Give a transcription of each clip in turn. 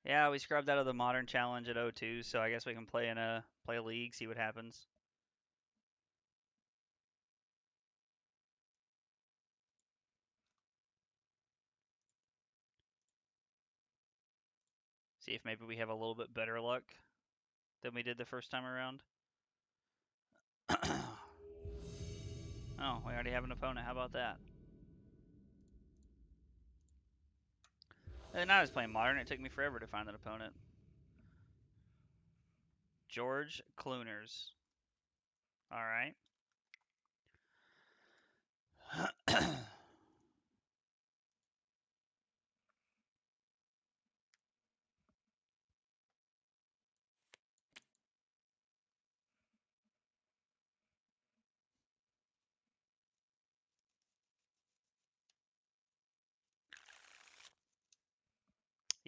Yeah, we scrubbed out of the Modern Challenge at 02, so I guess we can play a league, see what happens. See if maybe we have a little bit better luck than we did the first time around. Oh, we already have an opponent. How about that? And I was playing Modern. It took me forever to find that opponent. George Clooners. All right.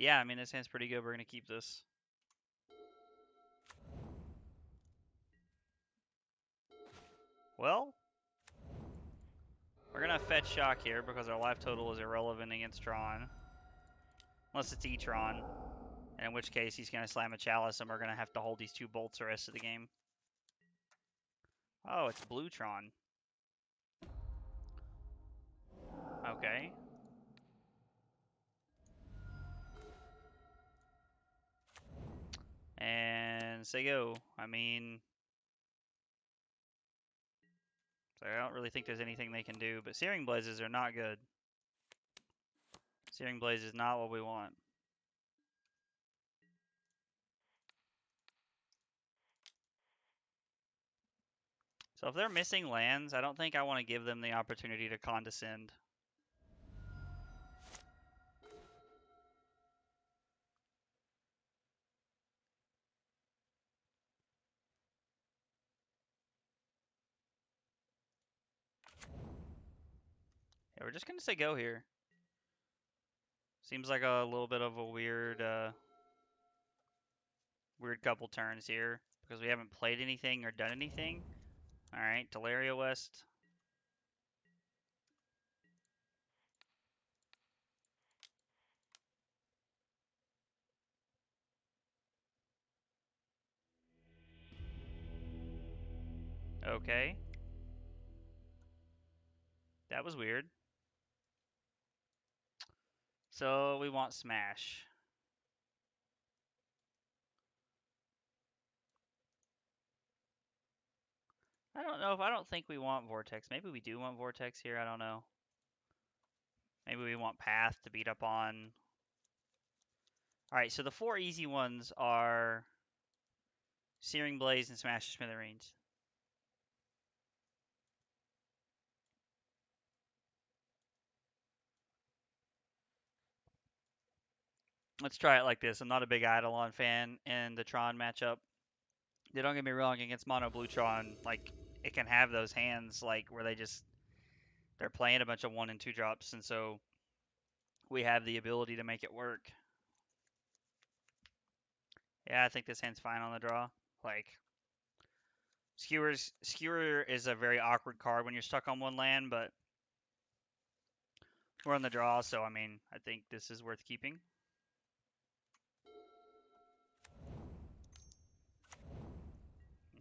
Yeah, I mean, this hand's pretty good. We're going to keep this. Well, we're going to fetch shock here because our life total is irrelevant against Tron. Unless it's E-Tron. In which case, he's going to slam a Chalice, and we're going to have to hold these 2 bolts the rest of the game. Oh, it's Blue Tron. Okay. And say go. I mean, I don't really think there's anything they can do, but Searing Blazes are not good. Searing Blaze is not what we want. So if they're missing lands, I don't think I want to give them the opportunity to condescend. Yeah, we're just going to say go here. Seems like a little bit of a weird couple turns here because we haven't played anything or done anything. All right, Delaria West. Okay. That was weird. So we want Smash. I don't think we want Vortex. Maybe we do want Vortex here. I don't know. Maybe we want Path to beat up on. All right, so the 4 easy ones are Searing Blaze and Smash to Smithereens. Let's try it like this. I'm not a big Eidolon fan in the Tron matchup. Don't get me wrong, against Mono Blue Tron, like, it can have those hands, like, where they're playing a bunch of 1 and 2 drops, and so we have the ability to make it work. Yeah, I think this hand's fine on the draw. Like, Skewer is a very awkward card when you're stuck on 1 land, but we're on the draw, so I mean, I think this is worth keeping.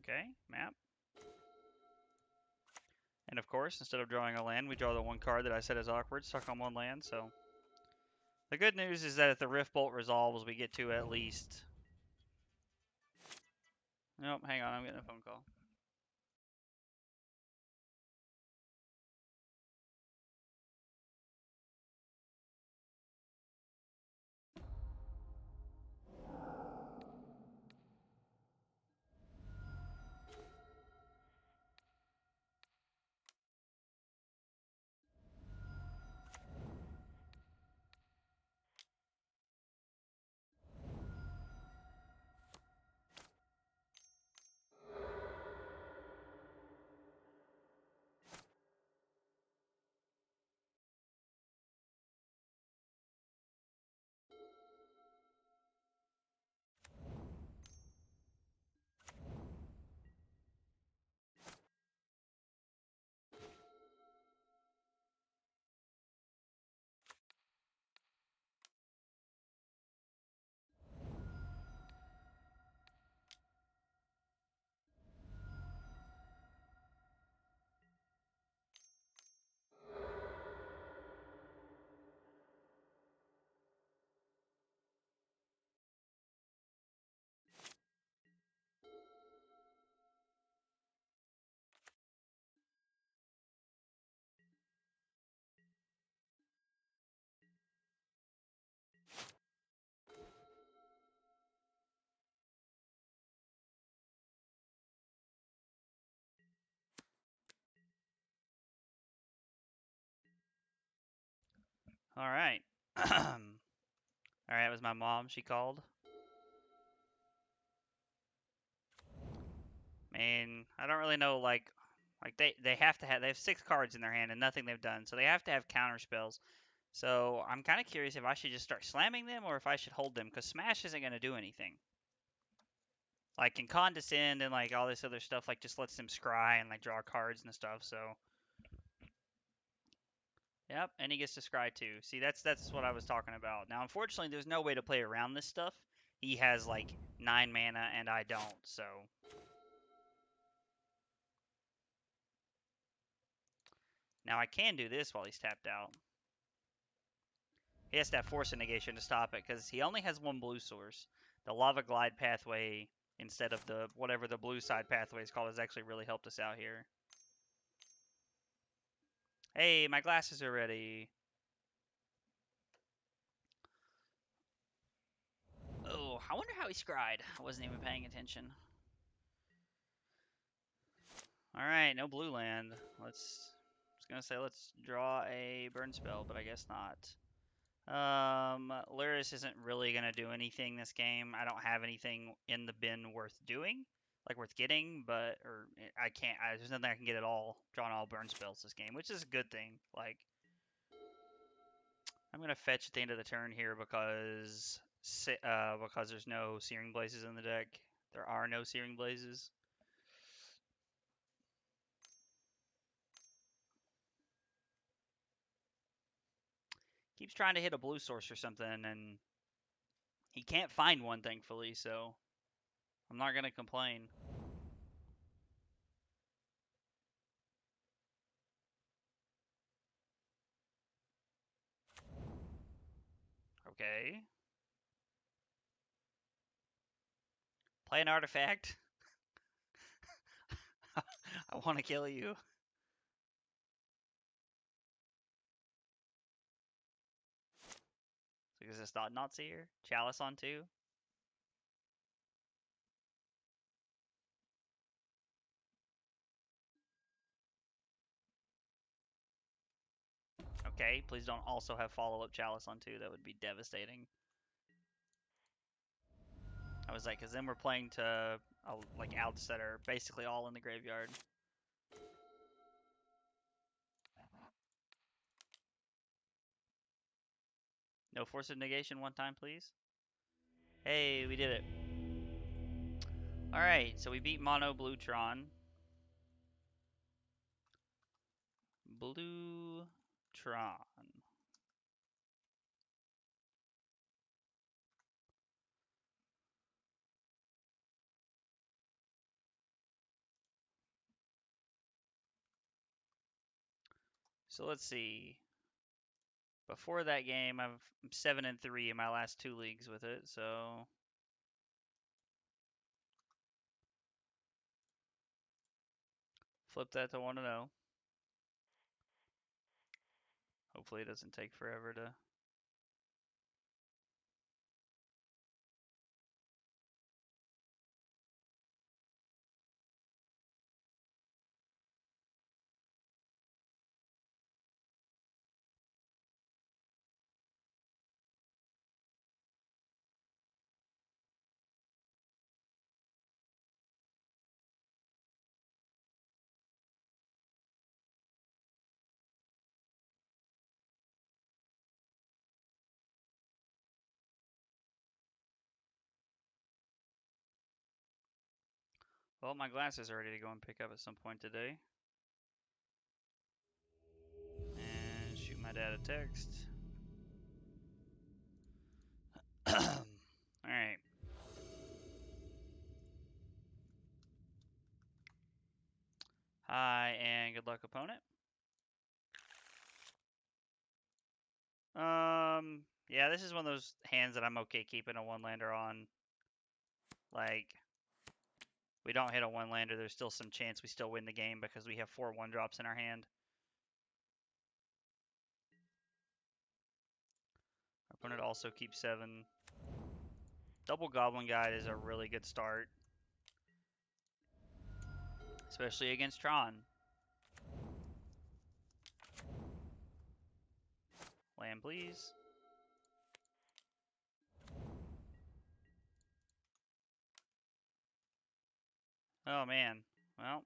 Okay, map. And of course, instead of drawing a land, we draw the 1 card that I said is awkward, stuck on 1 land, so. The good news is that if the Rift Bolt resolves, we get to at least. Nope, hang on, I'm getting a phone call. All right. All right, it was my mom. She called. Man, I don't really know. Like they have to have. They have 6 cards in their hand and nothing they've done, so they have to have counter spells. So I'm kind of curious if I should just start slamming them or if I should hold them, because Smash isn't going to do anything. Like, and Condescend and like all this other stuff, like just lets them scry and like draw cards and stuff. So, yep, and he gets to scry too. See, that's what I was talking about. Now, unfortunately, there's no way to play around this stuff. He has like 9 mana and I don't. So now I can do this while he's tapped out. He has to have Force of Negation to stop it because he only has 1 blue source. The Lava Glide pathway instead of the whatever the blue side pathway is called has actually really helped us out here. Hey, my glasses are ready. Oh, I wonder how he scried. I wasn't even paying attention. Alright, no blue land. I was gonna say let's draw a burn spell, but I guess not. Lyris isn't really gonna do anything this game. I don't have anything in the bin worth doing, like worth getting, but I can't. There's nothing I can get at all. Drawing all burn spells this game, which is a good thing. Like, I'm gonna fetch at the end of the turn here because there's no Searing Blazes in the deck. There are no Searing Blazes. Keeps trying to hit a blue source or something, and he can't find one, thankfully. So I'm not gonna complain. Okay. Play an artifact. I want to kill you. So is this not Seer? Chalice on 2? Okay, please don't also have follow-up Chalice on 2. That would be devastating. I was like, because then we're playing to like outs that are basically all in the graveyard. No Force of Negation one time, please. Hey, we did it. Alright, so we beat Mono Blue Tron. Blue Tron. So let's see. Before that game, I'm 7-3 in my last 2 leagues with it, so flip that to 1-0. Hopefully it doesn't take forever to... Well, my glasses are ready to go and pick up at some point today. And shoot my dad a text. Alright. Hi, and good luck, opponent. Yeah, this is one of those hands that I'm okay keeping a 1-lander on. Like, we don't hit a 1-lander, there's still some chance we still win the game because we have 4 1-drops in our hand. Our opponent also keeps 7. Double Goblin Guide is a really good start, especially against Tron. Land, please. Oh, man. Well.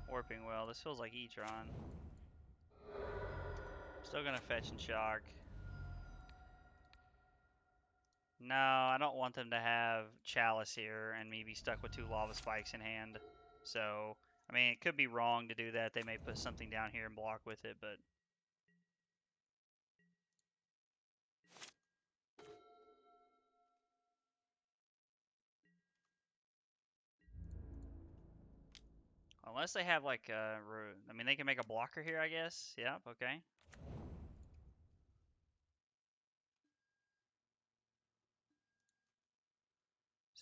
Warping Well. This feels like E-Tron. Still gonna fetch and shock. No, I don't want them to have Chalice here and me be stuck with 2 Lava Spikes in hand. So, I mean, it could be wrong to do that. They may put something down here and block with it, but... Unless they have, like, I mean, they can make a blocker here, I guess. Yep, okay.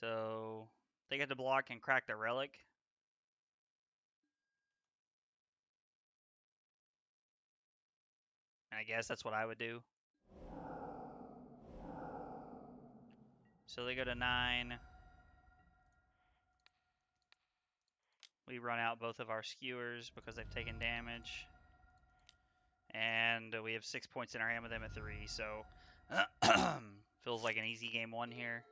So, they get to block and crack the Relic. And I guess that's what I would do. So they go to 9. We run out both of our skewers because they've taken damage. And we have 6 points in our hand with them at 3, so feels like an easy game 1 here.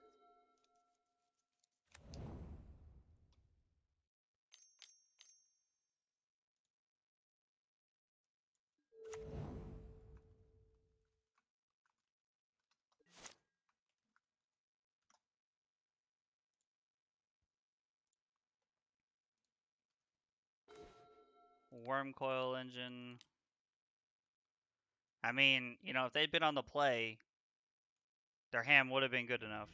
Worm Coil Engine. I mean, you know, if they'd been on the play, their hand would have been good enough,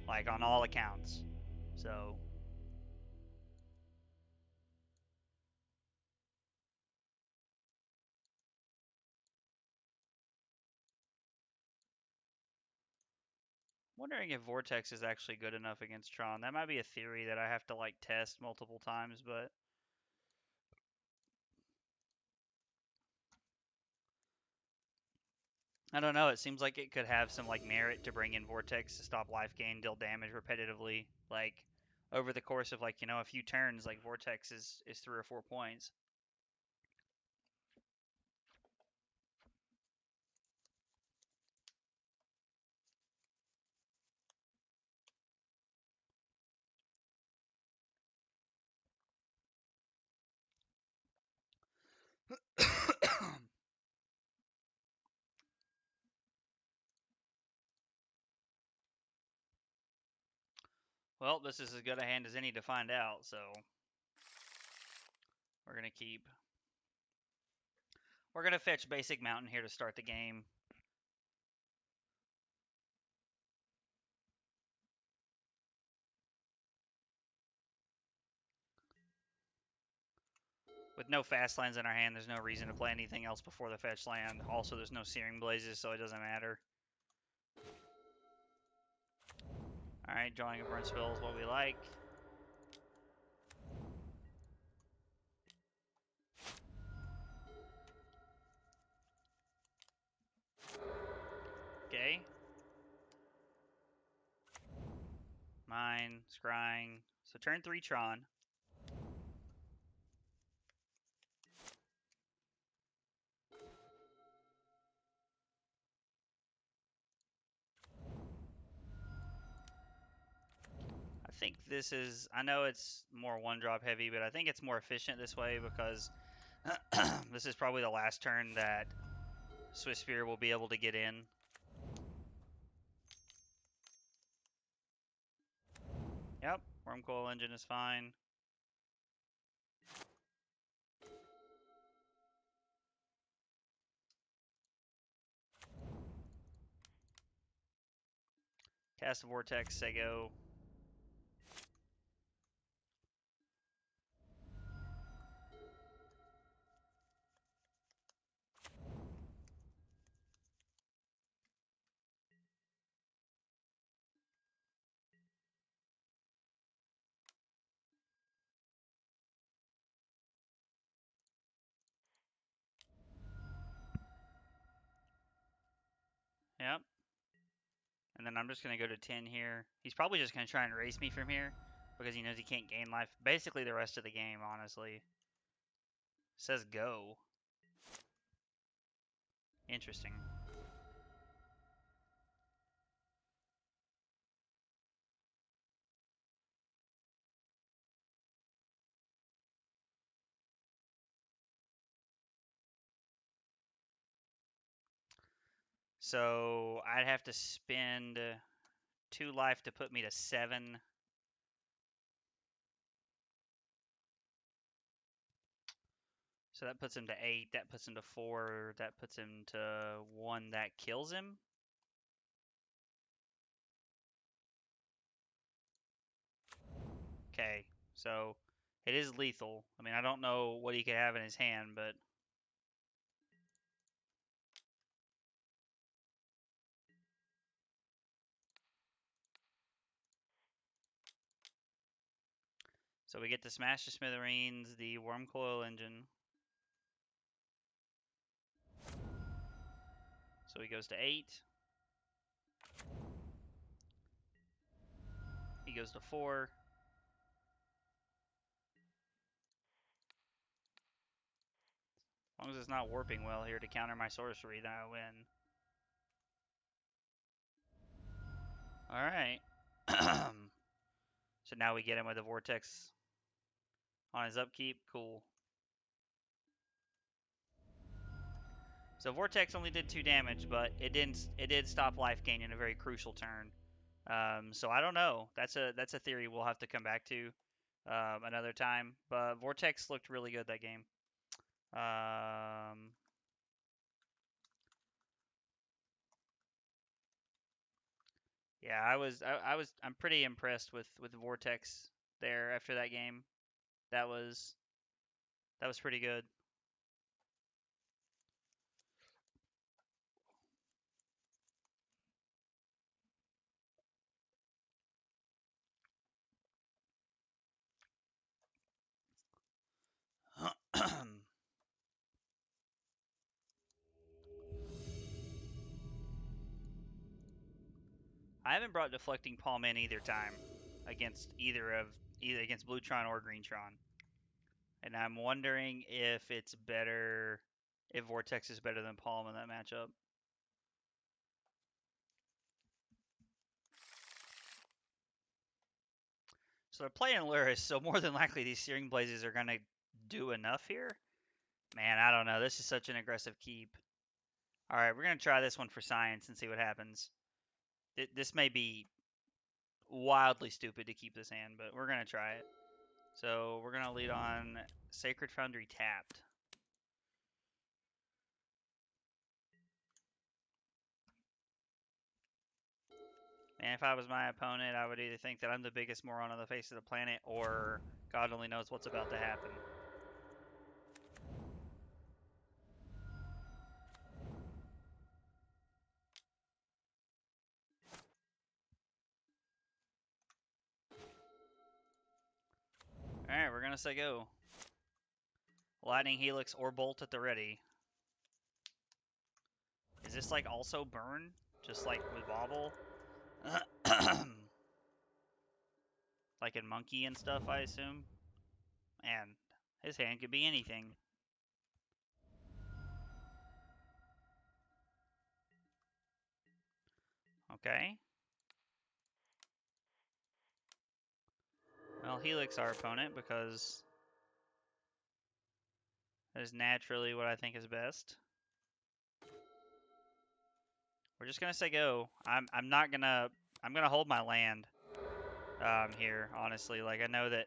like on all accounts. So, wondering if Vortex is actually good enough against Tron. That might be a theory that I have to like test multiple times, but I don't know. It seems like it could have some like merit to bring in Vortex to stop life gain, deal damage repetitively, like over the course of like, you know, a few turns. Like Vortex is 3 or 4 points. Well, this is as good a hand as any to find out, so we're gonna keep. We're gonna fetch basic mountain here to start the game. With no fast lands in our hand, there's no reason to play anything else before the fetch land. Also, there's no Searing Blazes, so it doesn't matter. Alright, drawing a burn spell is what we like. Okay. Mine, scrying. So turn 3 Tron. I think this is, I know it's more 1-drop heavy, but I think it's more efficient this way because this is probably the last turn that Swiss Spear will be able to get in. Yep, Worm Coil Engine is fine. Cast Vortex, Sego. Yep. And then I'm just going to go to 10 here. He's probably just going to try and race me from here because he knows he can't gain life. Basically the rest of the game, honestly. Says go. Interesting. So I'd have to spend 2 life to put me to 7. So that puts him to 8. That puts him to 4. That puts him to 1. That kills him. Okay, so it is lethal. I mean, I don't know what he could have in his hand, but so we get to smash the smithereens, the worm coil engine. So he goes to 8. He goes to 4. As long as it's not warping well here to counter my sorcery, then I win. Alright. So now we get him with a vortex on his upkeep. Cool. So vortex only did 2 damage, but it did stop life gain in a very crucial turn. So I don't know. That's a theory we'll have to come back to another time. But vortex looked really good that game. Yeah, I'm pretty impressed with vortex there after that game. That was pretty good. I haven't brought deflecting palm in either time against either against blue Tron or green Tron. And I'm wondering if it's better, if Vortex is better than Palm in that matchup. So they're playing Luris, so more than likely these Searing Blazes are going to do enough here. Man, I don't know. This is such an aggressive keep. All right, we're going to try this one for science and see what happens. This may be wildly stupid to keep this hand, but we're going to try it. So we're going to lead on Sacred Foundry tapped. And if I was my opponent, I would either think that I'm the biggest moron on the face of the planet, or God only knows what's about to happen. Alright, we're gonna say go. Lightning Helix or Bolt at the ready. Is this like also burn? Just like with Bauble? Like in Monkey and stuff, I assume? Man, his hand could be anything. Okay. Well, Helix our opponent because that is naturally what I think is best. We're just gonna say go. I'm not gonna I'm gonna hold my land here, honestly. Like I know that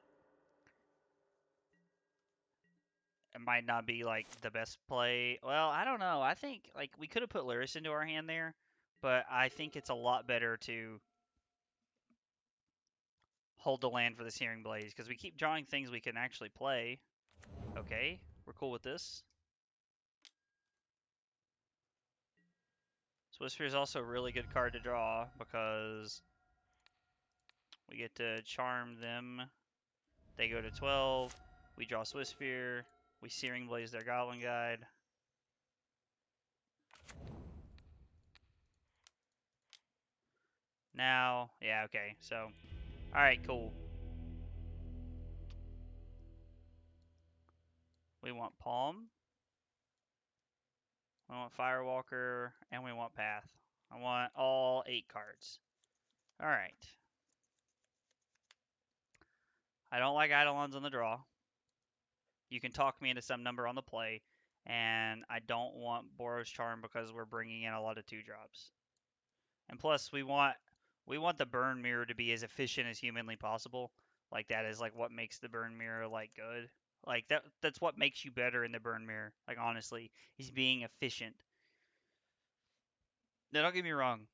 it might not be like the best play. Well, I don't know. I think like we could have put Luris into our hand there, but I think it's a lot better to hold the land for the Searing Blaze because we keep drawing things we can actually play. Okay, we're cool with this. Swiftspear is also a really good card to draw because we get to charm them. They go to 12. We draw Swiftspear. We Searing Blaze their Goblin Guide. Now, yeah, okay, so, alright, cool. We want Palm. We want Firewalker, and we want Path. I want all 8 cards. Alright. I don't like Eidolons on the draw. You can talk me into some number on the play, and I don't want Boros Charm because we're bringing in a lot of 2-drops. And plus, we want the burn mirror to be as efficient as humanly possible. Like that is like what makes the burn mirror like good. Like that's what makes you better in the burn mirror. Like honestly, is being efficient. Now don't get me wrong.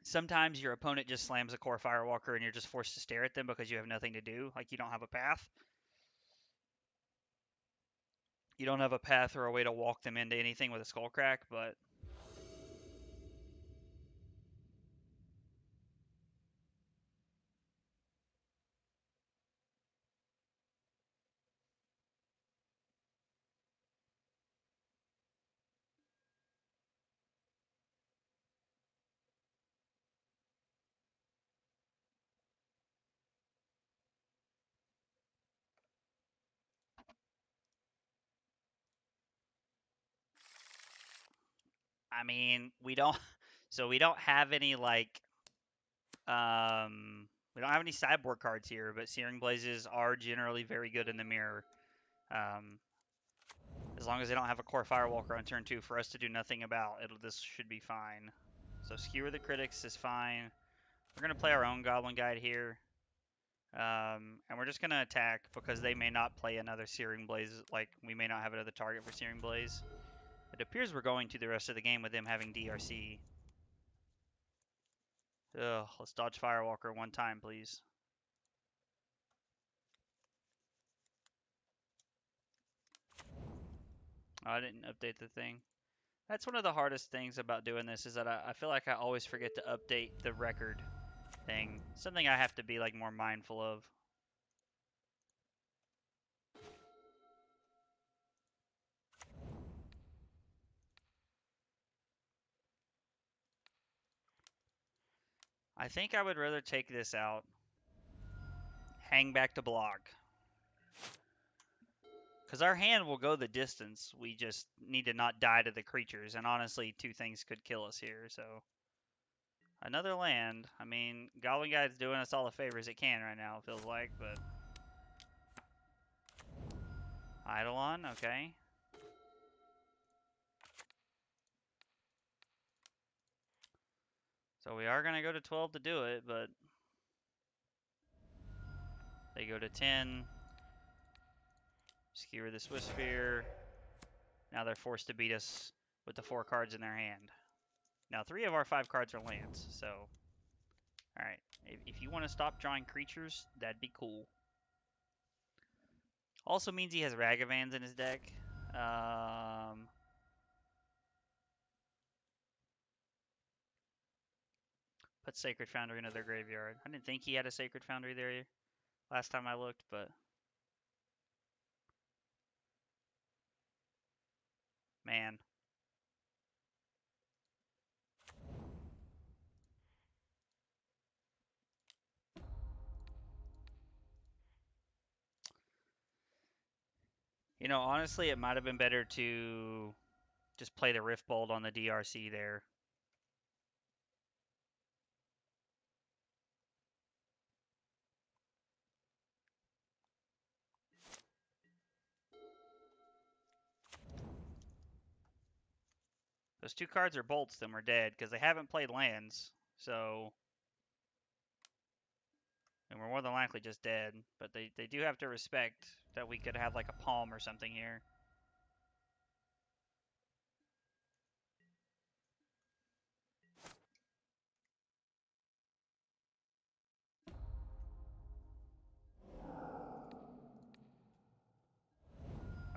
Sometimes your opponent just slams a core Firewalker and you're just forced to stare at them because you have nothing to do. Like you don't have a path. You don't have a path or a way to walk them into anything with a Skullcrack, but I mean, we don't so we don't have any like we don't have any sideboard cards here, but Searing Blazes are generally very good in the mirror. Um, as long as they don't have a core Firewalker on turn 2 for us to do nothing about, this should be fine. So Skewer the Critics is fine. We're going to play our own Goblin Guide here. And we're just going to attack because they may not play another Searing Blaze. Like, we may not have another target for Searing Blaze. It appears we're going to the rest of the game with them having DRC. Ugh, let's dodge Firewalker one time, please. Oh, I didn't update the thing. That's one of the hardest things about doing this is that I feel like I always forget to update the record thing. Something I have to be like more mindful of. I think I would rather take this out. Hang back to block. Because our hand will go the distance. We just need to not die to the creatures. And honestly, 2 things could kill us here. So another land. I mean, Goblin Guide's doing us all the favors it can right now, it feels like. But Eidolon, okay. So we are going to go to 12 to do it, but they go to 10. Skewer the Swiss Spear. Now they're forced to beat us with the 4 cards in their hand. Now 3 of our 5 cards are lands, so... Alright, if you want to stop drawing creatures, that'd be cool. Also means he has Ragavans in his deck. Put Sacred Foundry into their graveyard. I didn't think he had a Sacred Foundry there last time I looked, but... Man. You know, honestly, it might have been better to just play the Rift Bolt on the DRC there. Those 2 cards are bolts, then we're dead, because they haven't played lands, so... And we're more than likely just dead, but they do have to respect that we could have like a palm or something here.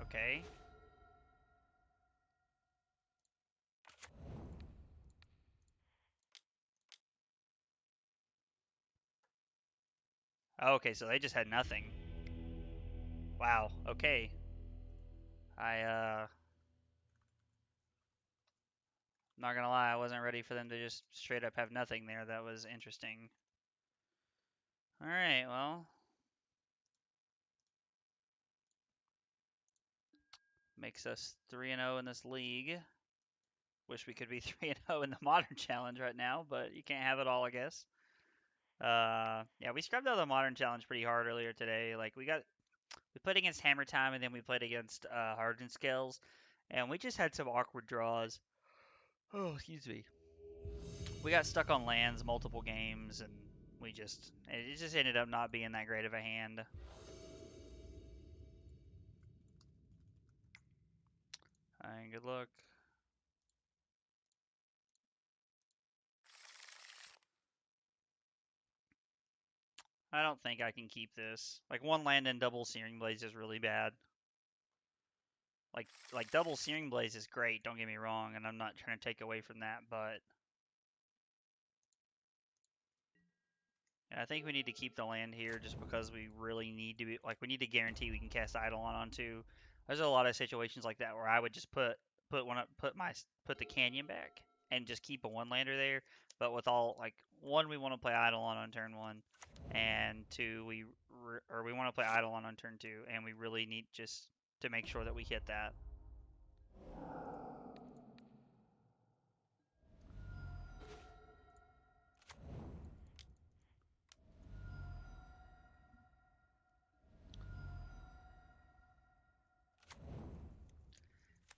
Okay. Okay, so they just had nothing. Wow, okay. I'm not gonna lie, I wasn't ready for them to just straight up have nothing there. That was interesting. Alright, well. Makes us 3-0 in this league. Wish we could be 3-0 in the Modern Challenge right now, but you can't have it all, I guess. Yeah, we scrubbed out the Modern Challenge pretty hard earlier today. Like we played against Hammer Time, and then we played against Hardened Scales, and we just had some awkward draws. Oh, excuse me. We got stuck on lands multiple games, and it just ended up not being that great of a hand. And good luck. I don't think I can keep this. Like one land and double Searing Blaze is really bad. Like double Searing Blaze is great, don't get me wrong, and I'm not trying to take away from that, but I think we need to keep the land here just because we really need to be like we need to guarantee we can cast Eidolon onto. There's a lot of situations like that where I would just put the canyon back and just keep a one lander there. But with all like one, we want to play Eidolon on turn one, and two, we want to play Eidolon on turn two, and we really need just to make sure that we hit that.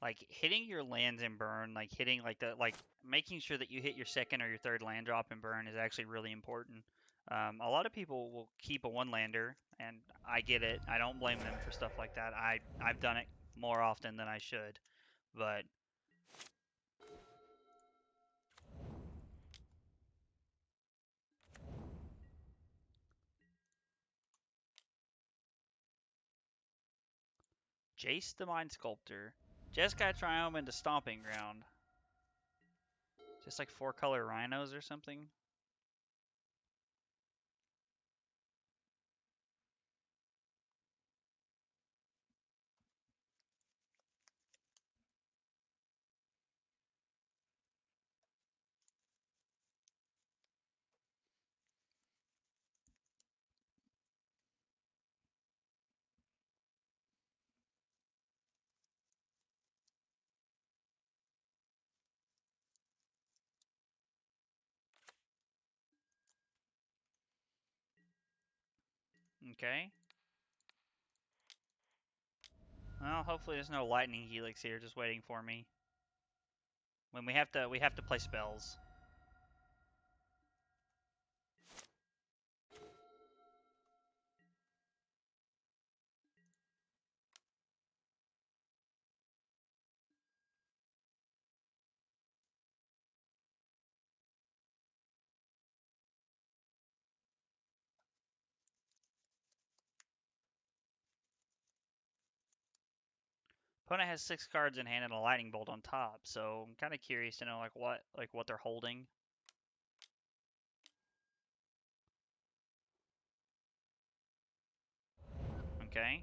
Like hitting your lands in burn, like hitting like making sure that you hit your second or your third land drop in burn is actually really important. A lot of people will keep a one lander, and I get it. I don't blame them for stuff like that. I've done it more often than I should, but Jace the Mind Sculptor, Jeskai Triome into Stomping Ground, just like 4-color rhinos or something. Okay. Well, hopefully there's no Lightning Helix here just waiting for me. When we have to play spells. Opponent has 6 cards in hand and a lightning bolt on top, so I'm kind of curious to know like what they're holding. Okay.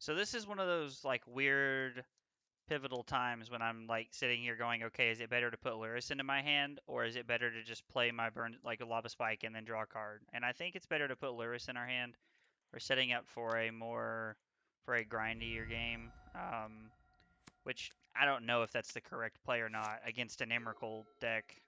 So this is one of those like weird pivotal times when I'm like sitting here going, okay, is it better to put Luris into my hand or is it better to just play my burn like a Lava Spike and then draw a card? And I think it's better to put Luris in our hand. We're setting up for a grindier game. Which I don't know if that's the correct play or not against an Emrakul deck.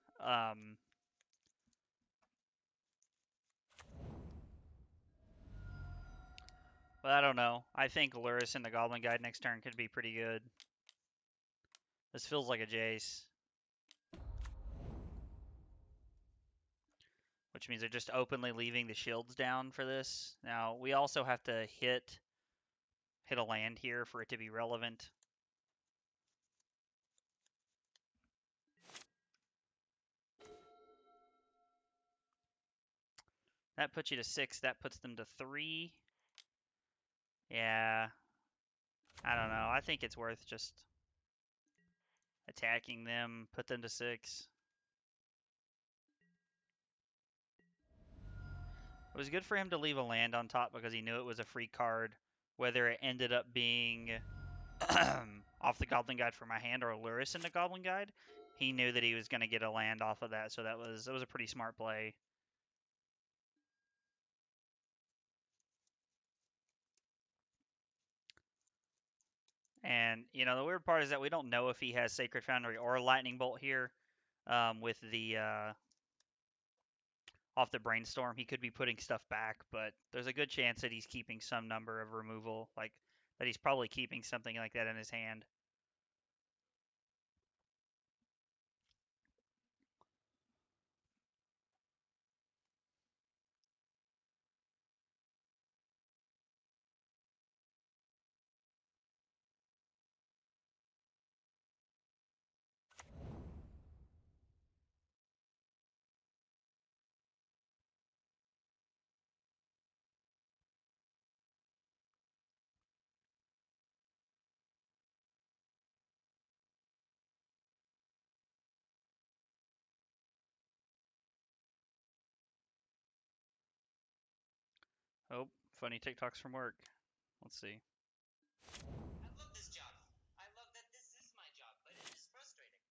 But I don't know. I think Luris in the Goblin Guide next turn could be pretty good. This feels like a Jace. Which means they're just openly leaving the shields down for this. Now, we also have to hit a land here for it to be relevant. That puts you to 6. That puts them to 3. Yeah. I don't know. I think it's worth just attacking them, put them to 6. It was good for him to leave a land on top because he knew it was a free card, whether it ended up being off the Goblin Guide for my hand or Luris in the Goblin Guide, he knew that he was going to get a land off of that, so it was a pretty smart play. And you know the weird part is that we don't know if he has Sacred Foundry or Lightning Bolt here. With the off the Brainstorm, he could be putting stuff back, but there's a good chance that he's keeping some number of removal, like that he's probably keeping something like that in his hand. Oh, funny TikToks from work. Let's see. I love this job. I love that this is my job, but it is frustrating.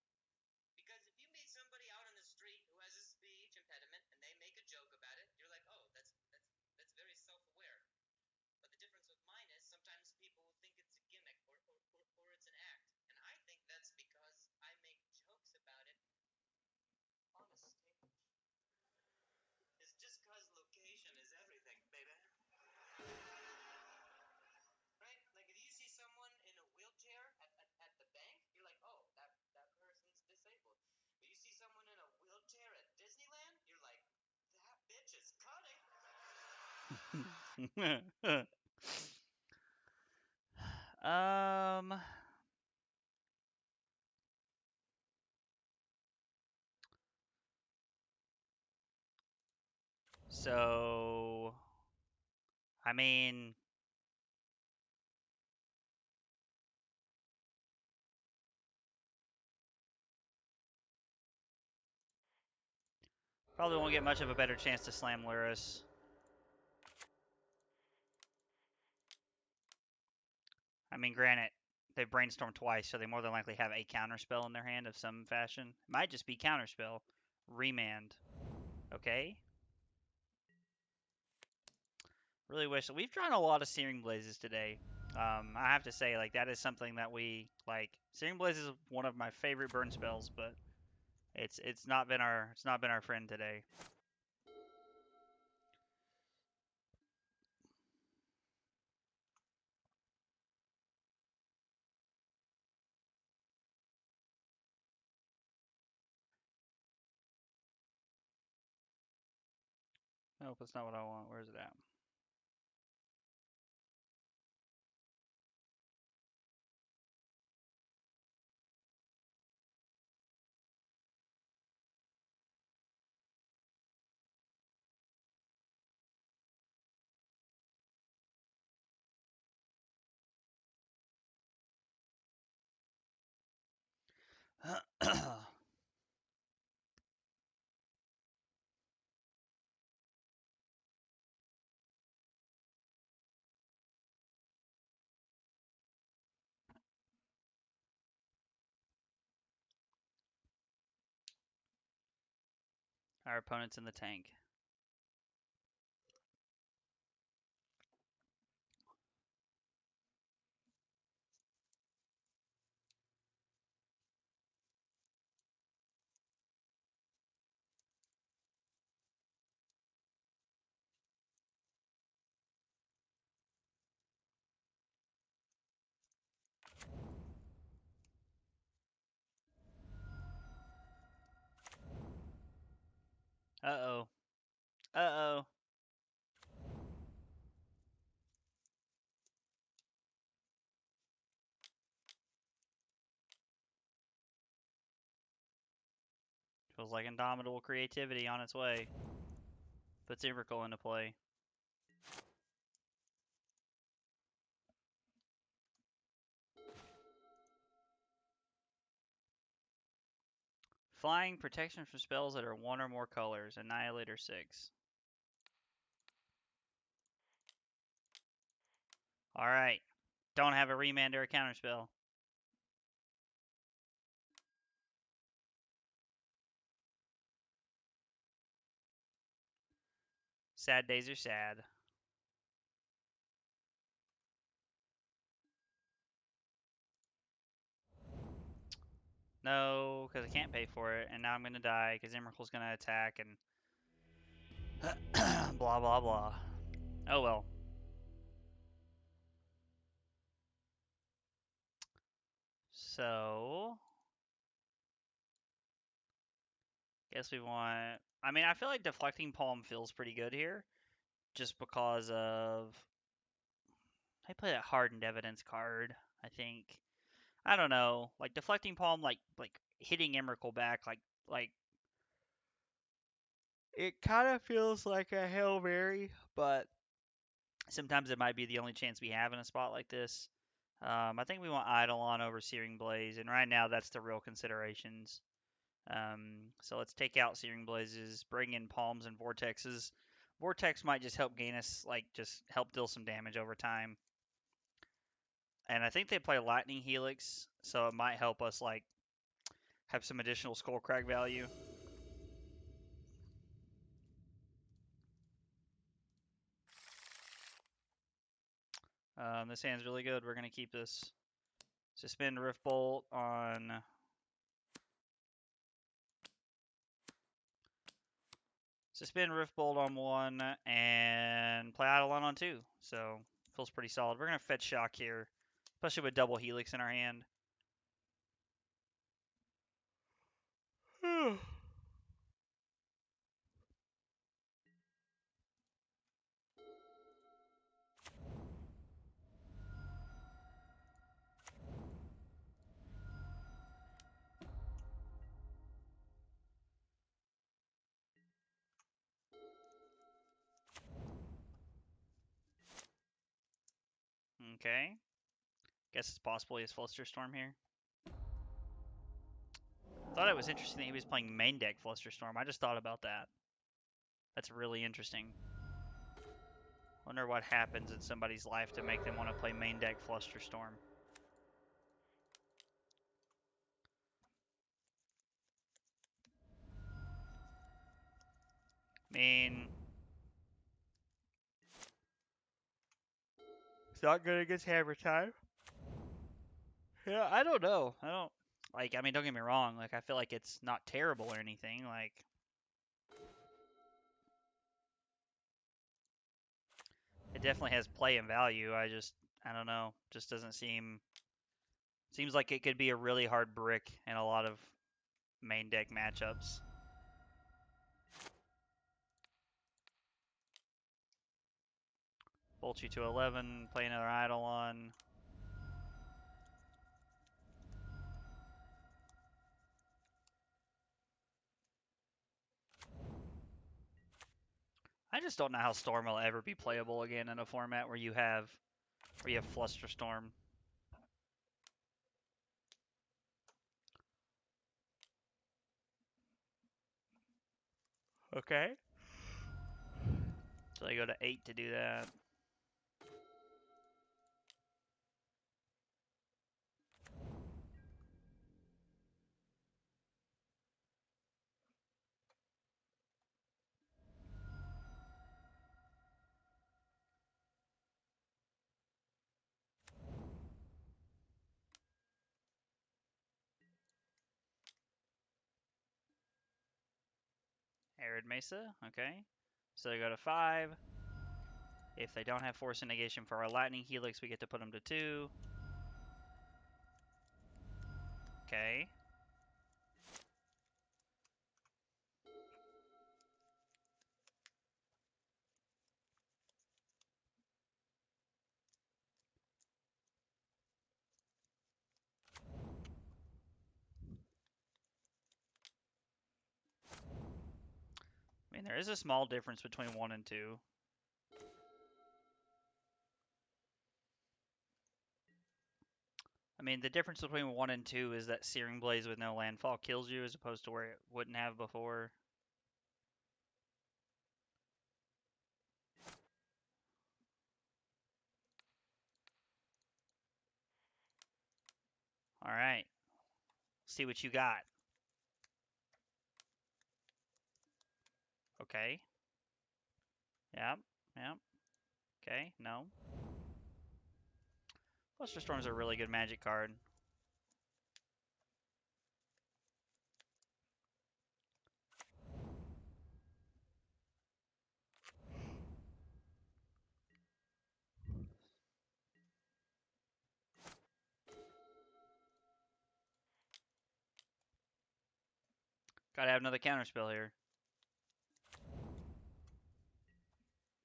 Because if you meet somebody out on the street who has a speech impediment and they make a joke about it, you're like, oh, that's very self-aware. But the difference with mine is sometimes people think it's a gimmick or it's an act. And I think that's because I make jokes about it on a stage. It's just because location is everything, baby. Right? Like if you see someone in a wheelchair at the bank, you're like, oh, that person's disabled. But you see someone in a wheelchair at Disneyland, you're like, that bitch is cutting. um. So, I mean, probably won't get much of a better chance to slam Luris. I mean, granted, they've brainstormed twice, so they more than likely have a counterspell in their hand of some fashion. It might just be counterspell. Remand. Okay. Really wish we've drawn a lot of Searing Blazes today. I have to say, like that is something that we like. Searing Blazes is one of my favorite burn spells, but it's not been our friend today. Nope, that's not what I want. Where's it at? Our opponent's in the tank. Uh-oh. Uh-oh. Feels like indomitable creativity on its way. Puts Emrakul into play. Flying protection from spells that are one or more colors. Annihilator 6. Alright. Don't have a remand or a counterspell. Sad days are sad. No, because I can't pay for it, and now I'm gonna die because Emrakul's gonna attack and blah blah blah. Oh well. So guess we want. I mean, I feel like deflecting palm feels pretty good here, just because of I play that hardened evidence card. I think I don't know, like deflecting palm, like hitting Emrakul back, like it kind of feels like a Hail Mary, but sometimes it might be the only chance we have in a spot like this. I think we want Eidolon over Searing Blaze, and right now that's the real considerations. So let's take out Searing Blazes, bring in Palms and Vortexes. Vortex might just help gain us, like, just help deal some damage over time. And I think they play Lightning Helix, so it might help us, like, have some additional Skullcrag value. This hand's really good. We're going to keep this. Suspend Rift Bolt on. Suspend Rift Bolt on one and play Eidolon on two. So feels pretty solid. We're going to fetch Shock here, especially with double Helix in our hand. Okay. Guess it's possible he has Flusterstorm here. Thought it was interesting that he was playing main deck Flusterstorm. I just thought about that. That's really interesting. Wonder what happens in somebody's life to make them want to play main deck Flusterstorm. I mean, it's not good against Hammer Time. Yeah, I don't know. I don't like. I mean, don't get me wrong. Like, I feel like it's not terrible or anything. Like, it definitely has play and value. I don't know. Just doesn't seems like it could be a really hard brick in a lot of main deck matchups. Bolt you to 11, play another Eidolon. I just don't know how Storm will ever be playable again in a format where you have Flusterstorm. Okay. So they go to 8 to do that. Arid Mesa, okay. So they go to 5. If they don't have Force and Negation for our Lightning Helix, we get to put them to 2. Okay. I mean, there is a small difference between 1 and 2. I mean, the difference between 1 and 2 is that Searing Blaze with no landfall kills you as opposed to where it wouldn't have before. All right. See what you got. Okay. Yep. Yep. Okay. No. Fluster Storm's a really good Magic card. Gotta have another counterspell here.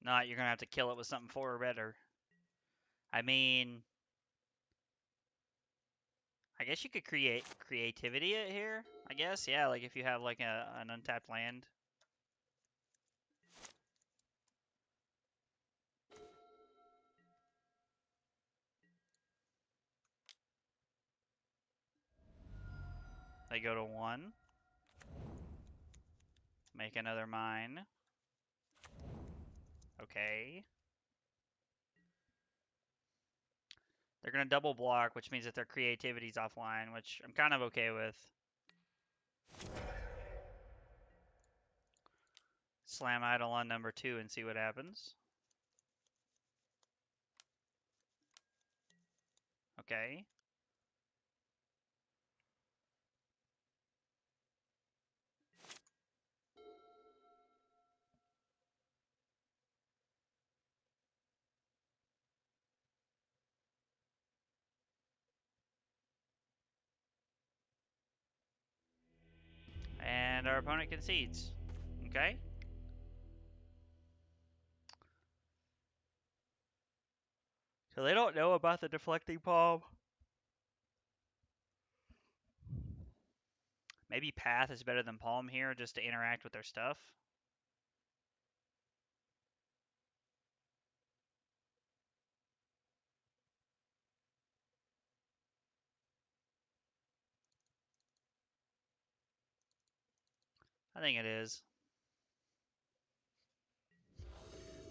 Not, you're gonna have to kill it with something 4 or better. I mean, I guess you could create creativity it here. I guess, yeah. Like if you have like an untapped land. They go to 1. Make another mine. Okay. They're going to double block, which means that their creativity's offline, which I'm kind of okay with. Slam Idol on number 2 and see what happens. Okay. And our opponent concedes. Okay. So they don't know about the deflecting palm. Maybe Path is better than Palm here just to interact with their stuff. I think it is.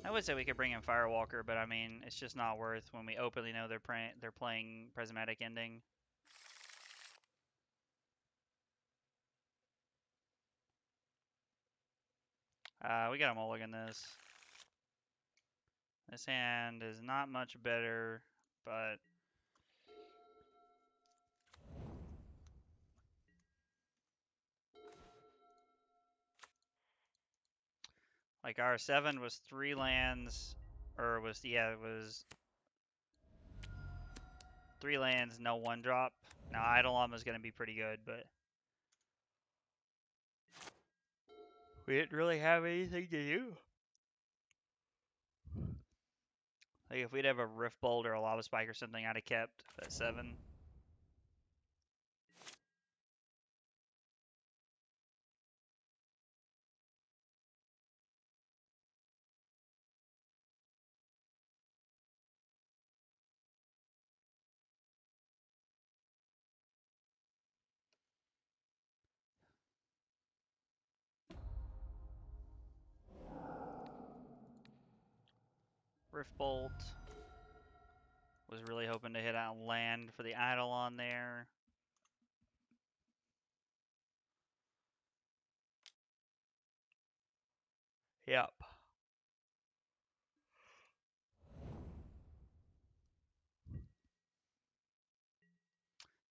I would say we could bring in Firewalker, but I mean, it's just not worth when we openly know they're playing Prismatic Ending. We got to mulligan this. This hand is not much better, but like our 7 was 3 lands, or was, yeah, it was 3 lands, no 1-drop. Now Eidolon is going to be pretty good, but we didn't really have anything to do. Like if we'd have a Rift Bolt or a Lava Spike or something, I'd have kept at 7. Rift Bolt. Was really hoping to hit out land for the Eidolon there. Yep.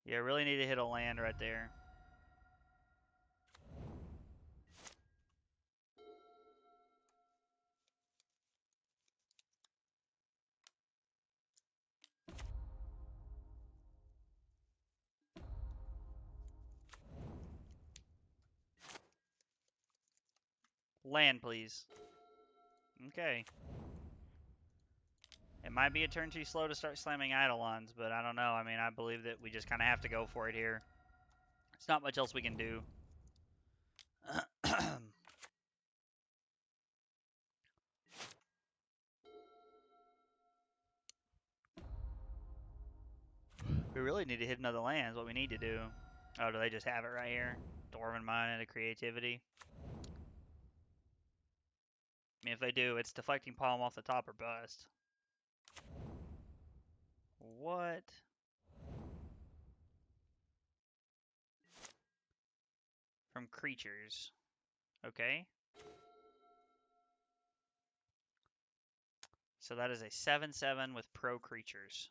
Yeah, really need to hit a land right there. Land, please. Okay. It might be a turn too slow to start slamming Eidolons, but I don't know. I mean, I believe that we just kind of have to go for it here. There's not much else we can do. We really need to hit another land is what we need to do. Oh, do they just have it right here? Dwarven Mine into creativity. I mean, if they do, it's deflecting palm off the top or bust. What? from creatures. Okay. So that is a 7/7 with pro creatures.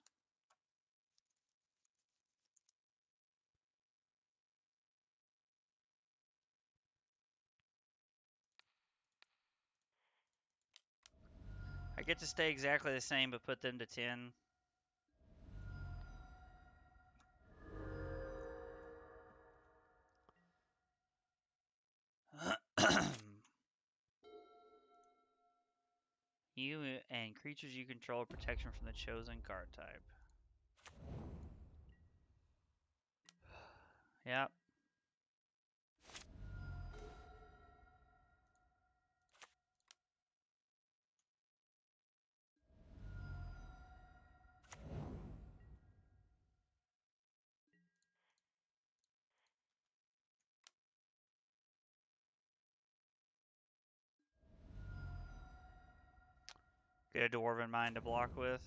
I get to stay exactly the same, but put them to 10. You and creatures you control protection from the chosen card type. Yep. Get a Dwarven Mine to block with.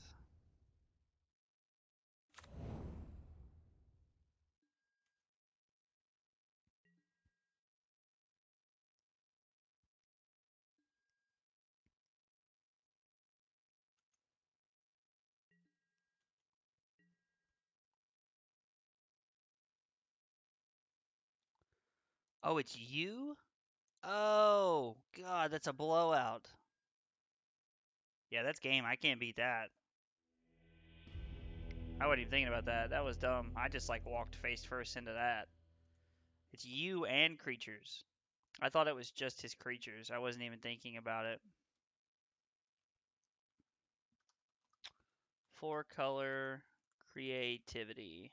Oh, it's you? Oh, God, that's a blowout. Yeah, that's game. I can't beat that. I wasn't even thinking about that. That was dumb. I just like walked face first into that. It's you and creatures. I thought it was just his creatures. I wasn't even thinking about it. 4-color creativity.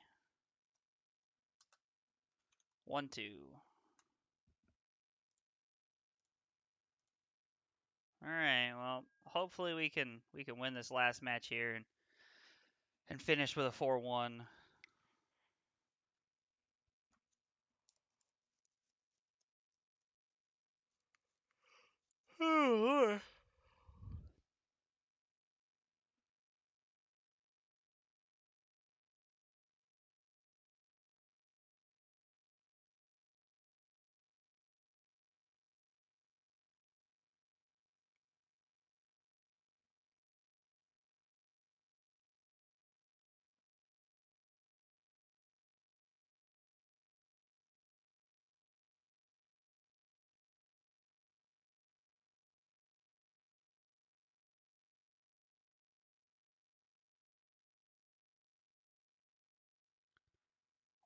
1/2. All right. Well, hopefully we can win this last match here and finish with a 4-1. Oh,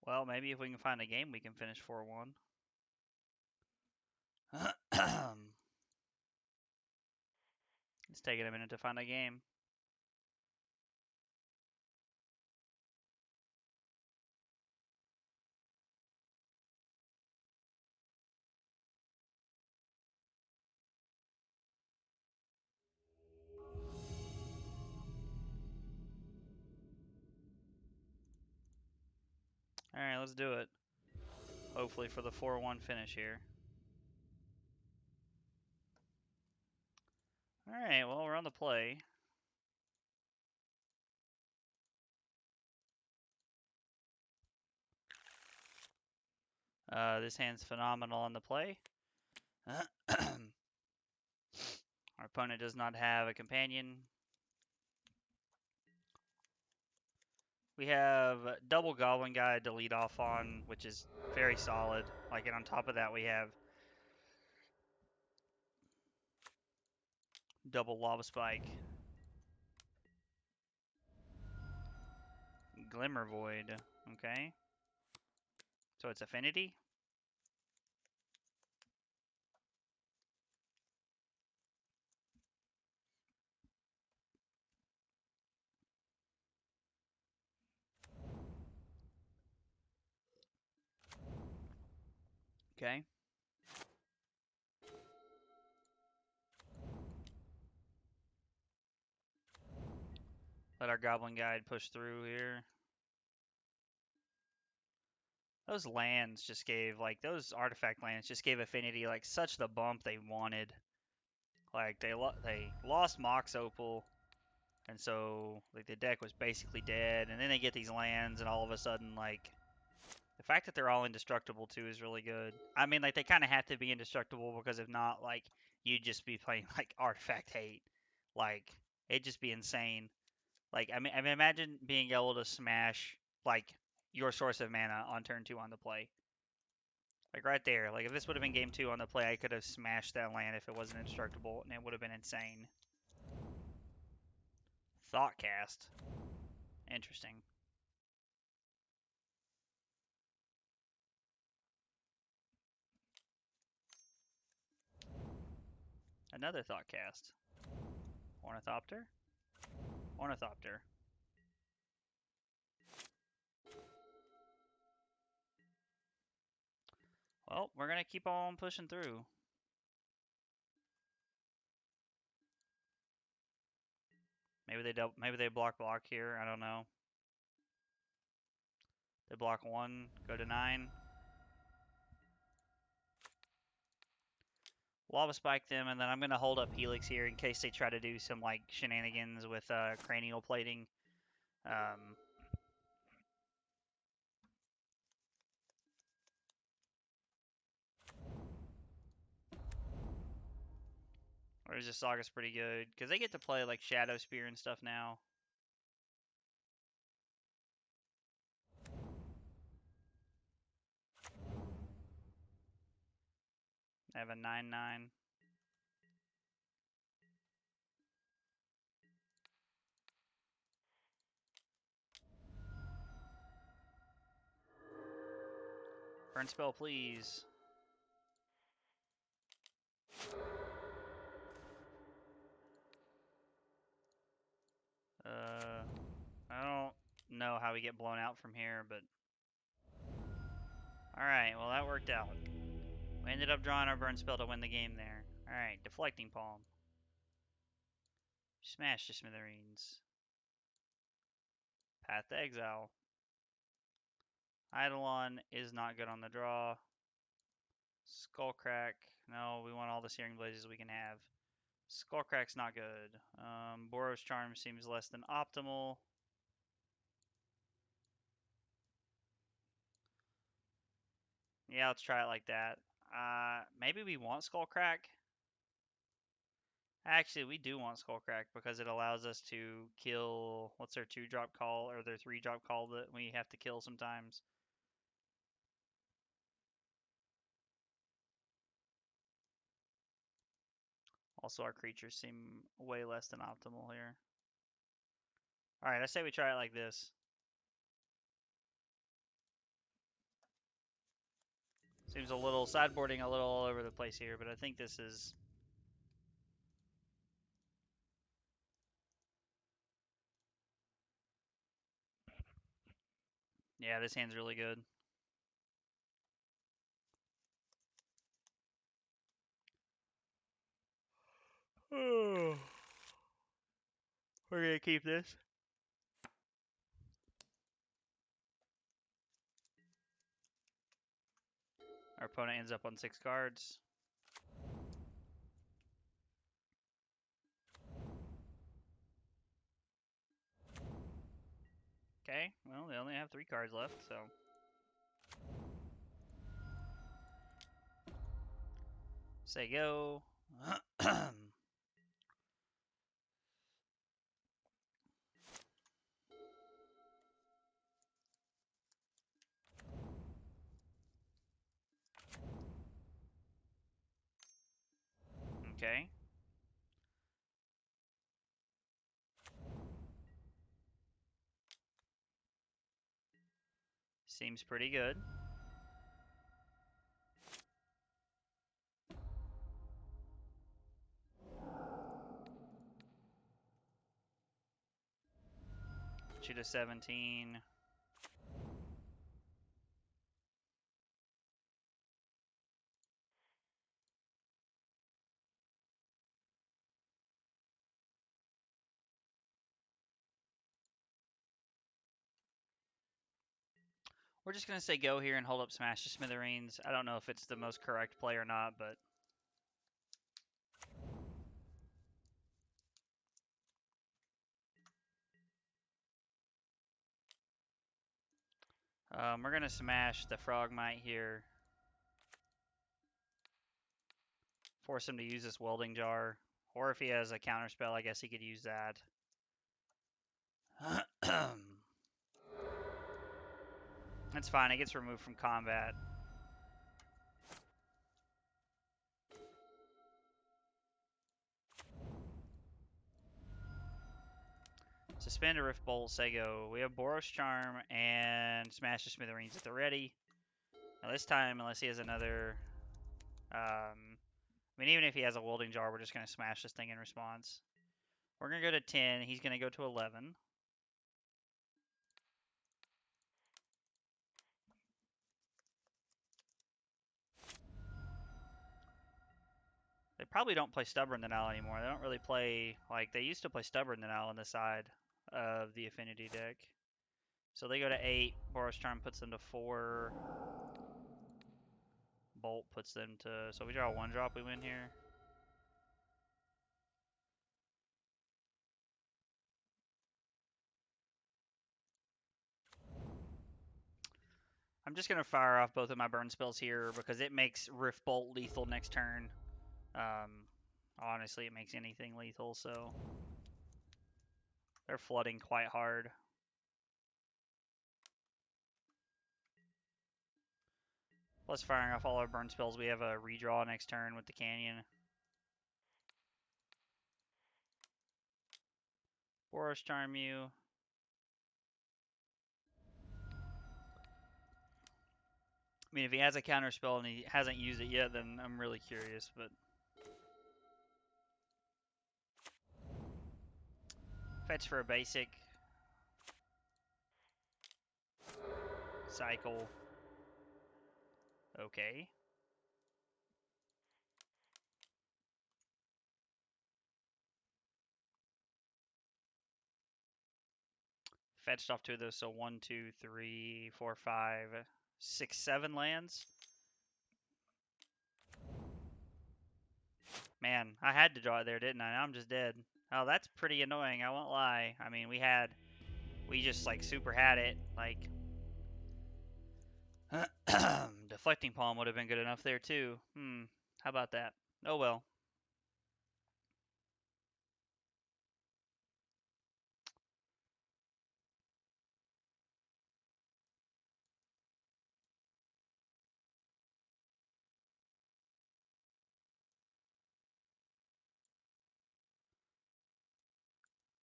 well, maybe if we can find a game, we can finish 4-1. It's taking a minute to find a game. All right, let's do it. Hopefully for the 4-1 finish here. All right, well, we're on the play. This hand's phenomenal on the play. Our opponent does not have a companion. We have double Goblin Guide to lead off on, which is very solid. Like, and on top of that, we have double Lava Spike. Glimmer Void. Okay. So it's Affinity. Okay. Let our Goblin Guide push through here. Those lands just gave, like, those artifact lands just gave Affinity, like, such the bump they wanted. Like, they lost Mox Opal, and so, like, the deck was basically dead, and then they get these lands, and all of a sudden, like, fact that they're all indestructible too is really good. I mean, like they kind of have to be indestructible because if not, like you'd just be playing like artifact hate. Like it'd just be insane. Like I mean, imagine being able to smash like your source of mana on turn 2 on the play. Like right there. Like if this would have been game 2 on the play, I could have smashed that land if it wasn't indestructible, and it would have been insane. Thoughtcast. Interesting. Another Thoughtcast. Ornithopter? Ornithopter. Well, we're gonna keep on pushing through. Maybe they block here. I don't know. They block 1, go to 9. Lava Spike them, and then I'm gonna hold up Helix here in case they try to do some like shenanigans with cranial plating. Um, or this Saga's pretty good because they get to play like Shadow Spear and stuff now. I have a 9/9. Burn spell, please. I don't know how we get blown out from here, but all right. Well, that worked out. We ended up drawing our burn spell to win the game there. All right, deflecting palm. Smash to smithereens. Path to exile. Eidolon is not good on the draw. Skullcrack. No, we want all the Searing Blazes we can have. Skullcrack's not good. Boros Charm seems less than optimal. Yeah, let's try it like that. Maybe we want Skullcrack. Actually, we do want Skullcrack because it allows us to kill. What's their 2-drop call or their 3-drop call that we have to kill sometimes? Also, our creatures seem way less than optimal here. Alright, I say we try it like this. Seems a little sideboarding a little all over the place here, but I think this is. Yeah, this hand's really good. We're gonna keep this. Our opponent ends up on 6 cards. Okay, well, they only have 3 cards left, so. Say go. Okay. Seems pretty good. Put you to 17. We're just going to say go here and hold up Smash to Smithereens. I don't know if it's the most correct play or not, but. We're gonna smash the Frogmite here. Force him to use this welding jar. Or if he has a counter spell, I guess he could use that. That's fine, it gets removed from combat. Suspend a Rift Bolt, Sego. We have Boros Charm and Smash the Smithereens at the ready. Now this time, unless he has another... I mean, even if he has a welding jar, we're just going to smash this thing in response. We're going to go to 10. He's going to go to 11. They probably don't play Stubborn Denial anymore. They don't really play... Like, they used to play Stubborn Denial on the side of the Affinity deck. So they go to 8. Boros Charm puts them to 4. Bolt puts them to... So we draw a 1-drop, we win here. I'm just going to fire off both of my burn spells here because it makes Rift Bolt lethal next turn. Honestly, it makes anything lethal, so... They're flooding quite hard. Plus firing off all our burn spells, we have a redraw next turn with the Canyon. Boros Charm you. I mean, if he has a counter spell and he hasn't used it yet, then I'm really curious, but... Fetch for a basic. Cycle. Okay. Fetched off 2 of those, so 1, 2, 3, 4, 5, 6, 7 lands. Man, I had to draw it there, didn't I? Now I'm just dead. Oh, that's pretty annoying, I won't lie. I mean, we just, like, super had it. Like, Deflecting Palm would have been good enough there, too. How about that? Oh, well.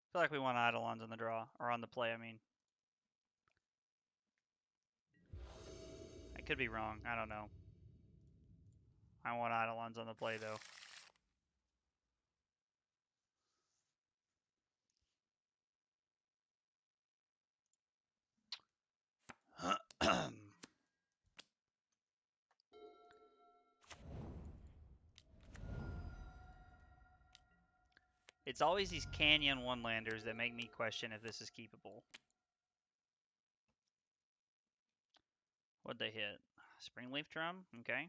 I feel like we want Eidolons on the draw, or on the play, I mean. I could be wrong, I don't know. I want Eidolons on the play, though. It's always these Canyon one-landers that make me question if this is keepable. What'd they hit? Springleaf Drum? Okay.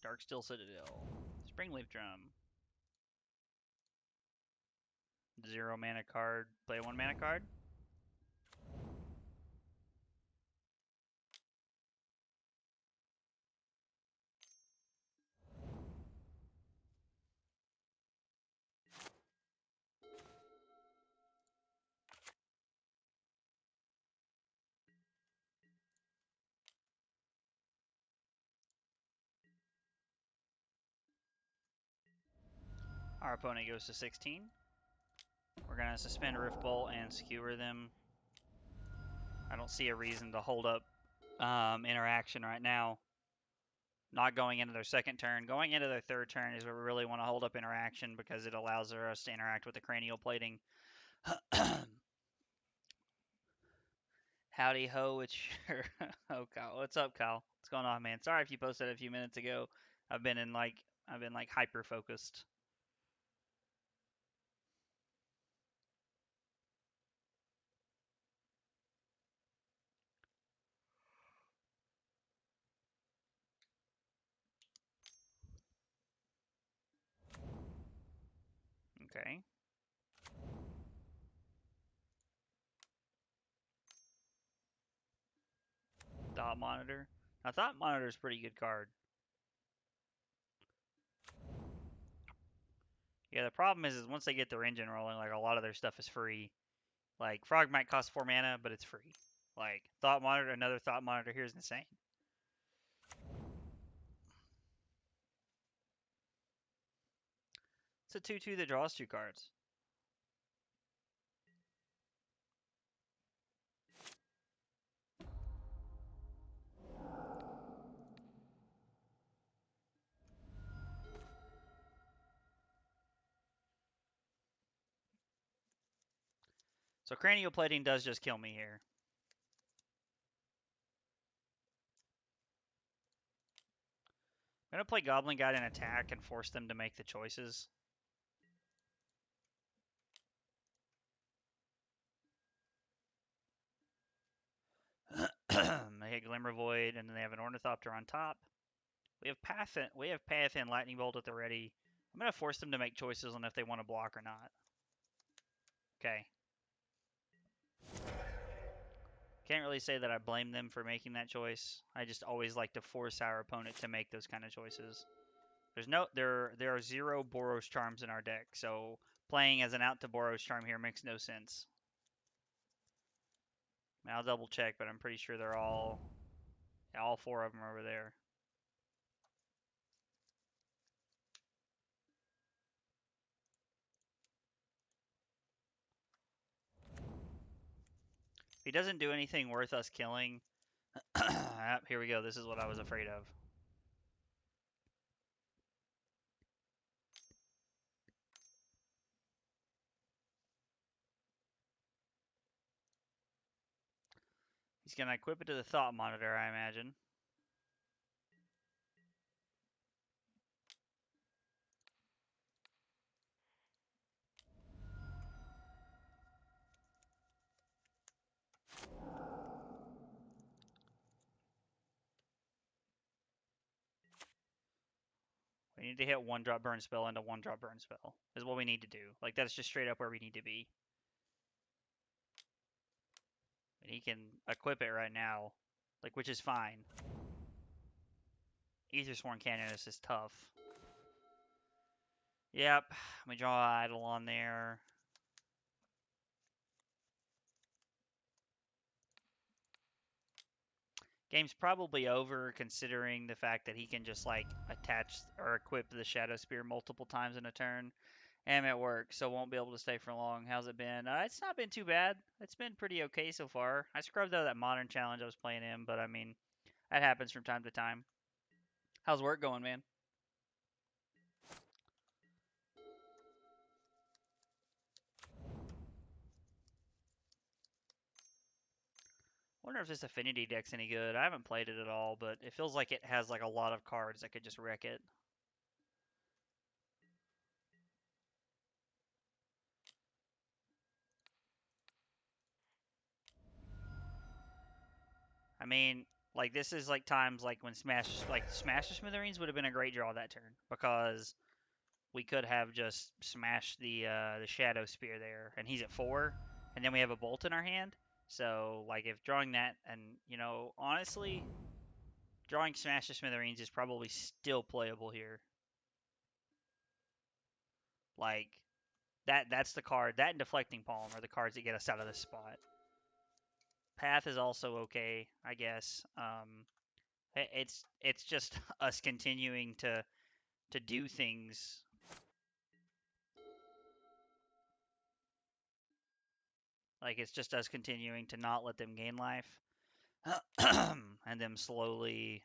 Darksteel Citadel. Springleaf Drum. 0 mana card. Play 1 mana card. Our opponent goes to 16. We're going to suspend Rift Bolt and skewer them. I don't see a reason to hold up interaction right now. Not going into their second turn. Going into their third turn is where we really want to hold up interaction because it allows us to interact with the cranial plating. Howdy ho, it's your... Oh, Kyle. What's up, Kyle? What's going on, man? Sorry if you posted a few minutes ago. I've been hyper focused. Okay. Thought Monitor. Now, Thought Monitor is a pretty good card. Yeah, the problem is once they get their engine rolling, like a lot of their stuff is free. Like Frog might cost 4 mana, but it's free. Like Thought Monitor, another Thought Monitor here is insane. It's a 2/2 that draws 2 cards. So Cranial Plating does just kill me here. I'm going to play Goblin Guide and attack and force them to make the choices. They hit Glimmer Void, and then they have an Ornithopter on top. We have Path and Lightning Bolt at the ready. I'm going to force them to make choices on if they want to block or not. Okay. Can't really say that I blame them for making that choice. I just always like to force our opponent to make those kind of choices. There are 0 Boros Charms in our deck, so playing as an out to Boros Charm here makes no sense. I'll double check, but I'm pretty sure they're all 4 of them are over there. If he doesn't do anything worth us killing, here we go. This is what I was afraid of. He's going to equip it to the Thought Monitor, I imagine. We need to hit 1-drop Burn Spell into 1-drop Burn Spell, is what we need to do. Like, that's just straight up where we need to be. And he can equip it right now, like, which is fine. Aethersworn Canonist is tough. Yep, we draw Idol on there. Game's probably over considering the fact that he can just like attach or equip the Shadow Spear multiple times in a turn. And it works, so won't be able to stay for long. How's it been? It's not been too bad. It's been pretty okay so far. I scrubbed out that modern challenge I was playing in, but I mean, that happens from time to time. How's work going, man? Wonder if this Affinity deck's any good. I haven't played it at all, but it feels like it has like a lot of cards that could just wreck it. I mean, like this is like times like when Smash the Smithereens would have been a great draw that turn because we could have just smashed the Shadow Spear there, and he's at 4, and then we have a Bolt in our hand. So like if drawing that, and honestly, drawing Smash the Smithereens is probably still playable here. Like that's the card. That and Deflecting Palm are the cards that get us out of this spot. Path is also okay, I guess. It's just us continuing to do things. Like it's just us continuing to not let them gain life, and them slowly.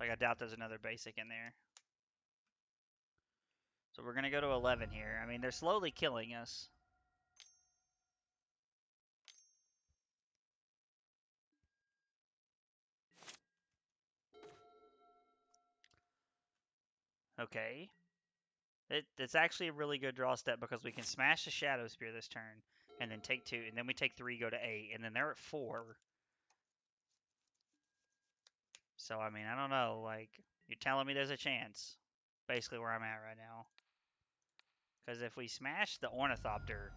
Like I doubt there's another basic in there. So we're gonna go to 11 here. I mean, they're slowly killing us. Okay. It's actually a really good draw step because we can smash the Shadow Spear this turn, and then take 2, and then we take 3, go to 8, and then they're at 4. So I mean, I don't know. Like, you're telling me there's a chance. Basically, where I'm at right now. Because if we smash the Ornithopter,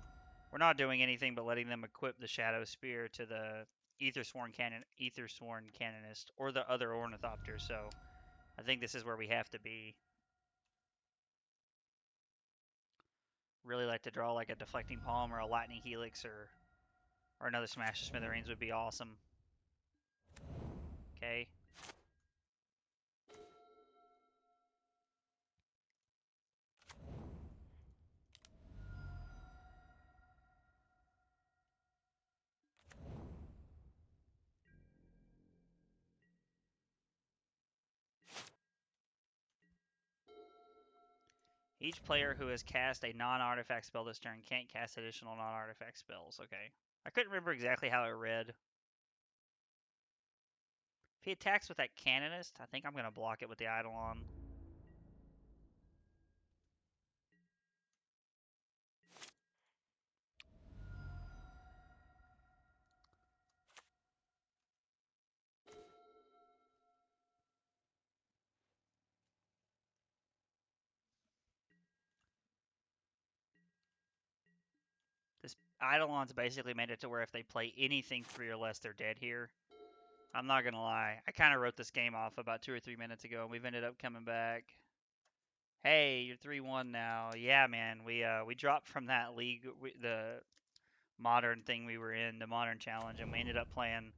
we're not doing anything but letting them equip the Shadow Spear to the Aethersworn Canonist, or the other Ornithopter. So I think this is where we have to be. Really like to draw like a Deflecting Palm or a Lightning Helix or another Smash to Smithereens would be awesome. Okay. Each player who has cast a non-artifact spell this turn can't cast additional non-artifact spells. Okay. I couldn't remember exactly how it read. If he attacks with that Canonist, I think I'm going to block it with the Eidolon. This Eidolon's basically made it to where if they play anything 3 or less, they're dead here. I'm not going to lie. I kind of wrote this game off about 2 or 3 minutes ago, and we've ended up coming back. Hey, you're 3-1 now. Yeah, man, we dropped from that league, the modern thing we were in, the modern challenge, and we ended up playing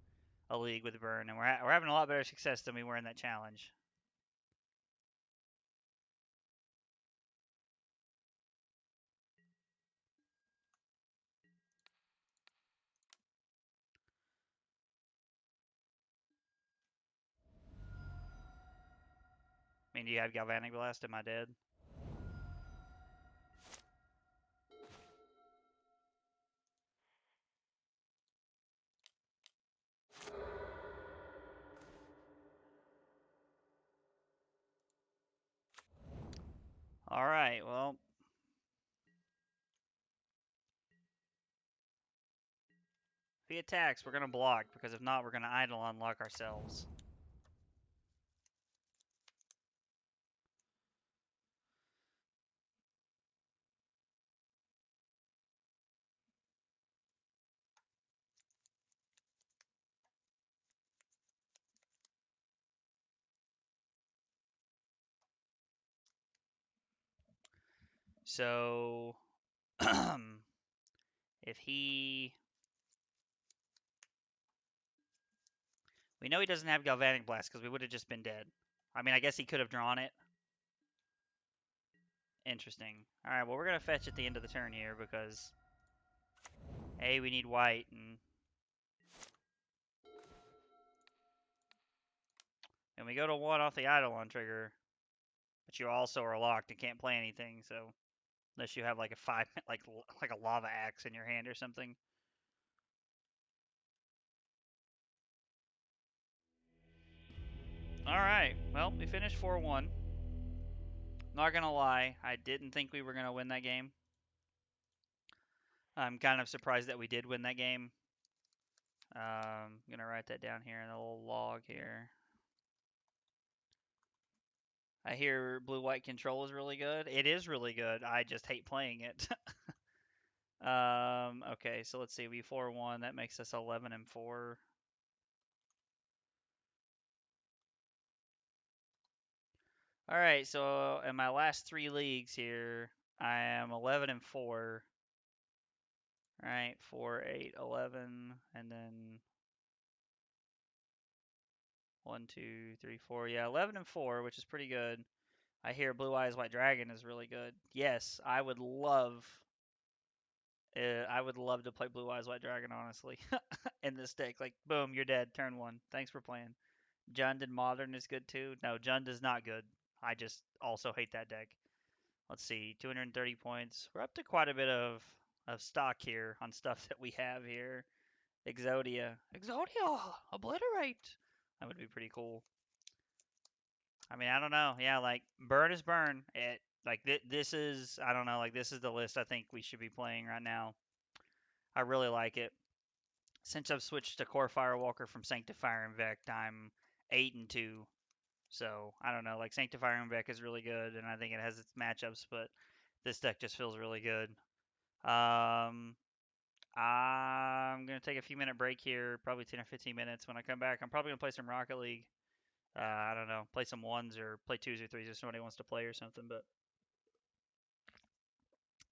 a league with Burn, and we're having a lot better success than we were in that challenge. I mean, do you have Galvanic Blast? Am I dead? All right, well, if he attacks, we're going to block, because if not, we're going to idle unlock ourselves. So, if he... We know he doesn't have Galvanic Blast, because we would have just been dead. I mean, I guess he could have drawn it. Interesting. Alright, well, we're going to fetch at the end of the turn here, because... A, we need white, and we go to 1 off the Eidolon trigger, but you also are locked and can't play anything, so... Unless you have like a 5, like a lava axe in your hand or something. Alright, well, we finished 4-1. Not gonna lie, I didn't think we were gonna win that game. I'm kind of surprised that we did win that game. I'm gonna write that down here in a little log here. I hear blue-white control is really good. It is really good. I just hate playing it. Okay, so let's see. We 4-1. That makes us 11-4. All right, so in my last 3 leagues here, I am 11-4. All right, 4, 8, 11, and then 1, 2, 3, 4. Yeah, 11-4, which is pretty good. I hear Blue Eyes White Dragon is really good. Yes, I would love. I would love to play Blue Eyes White Dragon, honestly, in this deck. Like, boom, you're dead. Turn 1. Thanks for playing. Jund in Modern is good too. No, Jund is not good. I just also hate that deck. Let's see, 230 points. We're up to quite a bit of stock here on stuff that we have here. Exodia. Exodia! Obliterate! That would be pretty cool. I mean, I don't know. Yeah, like, Burn is Burn. This is, I don't know, like, this is the list I think we should be playing right now. I really like it. Since I've switched to Core Firewalker from Sanctifier and Vect, I'm 8-2. So I don't know. Like Sanctifier Beck is really good, and I think it has its matchups, but this deck just feels really good. Um, I'm gonna take a few minute break here, probably 10 or 15 minutes. When I come back, I'm probably gonna play some Rocket League. I don't know, play some ones or play twos or threes if somebody wants to play or something. But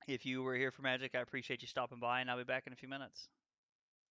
if you were here for Magic, I appreciate you stopping by, and I'll be back in a few minutes.